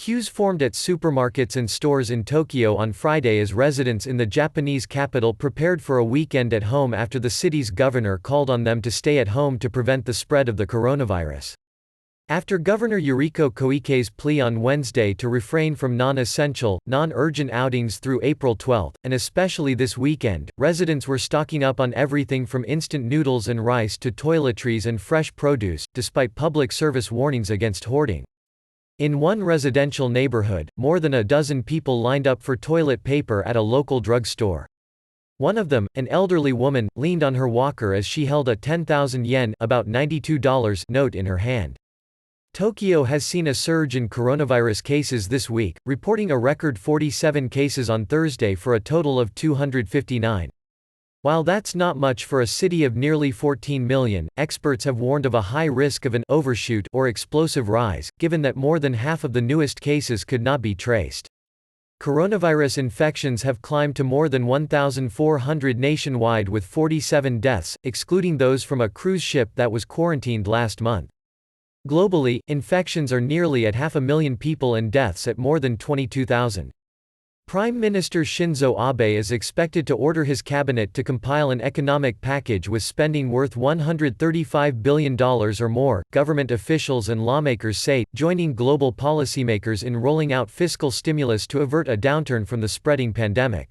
Queues formed at supermarkets and stores in Tokyo on Friday as residents in the Japanese capital prepared for a weekend at home after the city's governor called on them to stay at home to prevent the spread of the coronavirus. After Governor Yuriko Koike's plea on Wednesday to refrain from non-essential, non-urgent outings through April 12, and especially this weekend, residents were stocking up on everything from instant noodles and rice to toiletries and fresh produce, despite public service warnings against hoarding. In one residential neighborhood, more than a dozen people lined up for toilet paper at a local drugstore. One of them, an elderly woman, leaned on her walker as she held a 10,000 yen (about $92) note in her hand. Tokyo has seen a surge in coronavirus cases this week, reporting a record 47 cases on Thursday for a total of 259. While that's not much for a city of nearly 14 million, experts have warned of a high risk of an overshoot or explosive rise, given that more than half of the newest cases could not be traced. Coronavirus infections have climbed to more than 1,400 nationwide with 47 deaths, excluding those from a cruise ship that was quarantined last month. Globally, infections are nearly at 500,000 people and deaths at more than 22,000. Prime Minister Shinzo Abe is expected to order his cabinet to compile an economic package with spending worth $135 billion or more, government officials and lawmakers say, joining global policymakers in rolling out fiscal stimulus to avert a downturn from the spreading pandemic.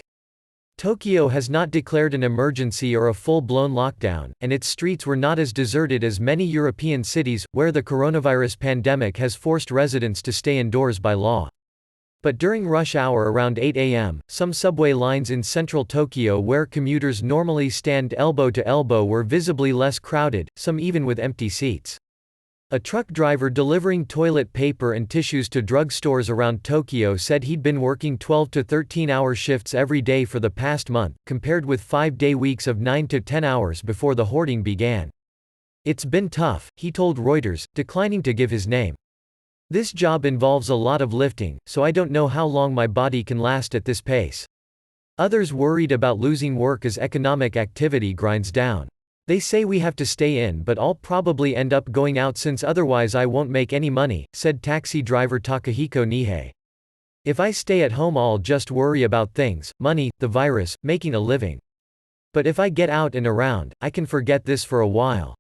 Tokyo has not declared an emergency or a full-blown lockdown, and its streets were not as deserted as many European cities, where the coronavirus pandemic has forced residents to stay indoors by law. But during rush hour around 8 a.m., some subway lines in central Tokyo where commuters normally stand elbow to elbow were visibly less crowded, some even with empty seats. A truck driver delivering toilet paper and tissues to drug stores around Tokyo said he'd been working 12 to 13-hour shifts every day for the past month, compared with 5-day weeks of 9 to 10 hours before the hoarding began. "It's been tough," he told Reuters, declining to give his name. "This job involves a lot of lifting, so I don't know how long my body can last at this pace." Others worried about losing work as economic activity grinds down. "They say we have to stay in, but I'll probably end up going out since otherwise I won't make any money," said taxi driver Takahiko Nihei. "If I stay at home I'll just worry about things, money, the virus, making a living. But if I get out and around, I can forget this for a while."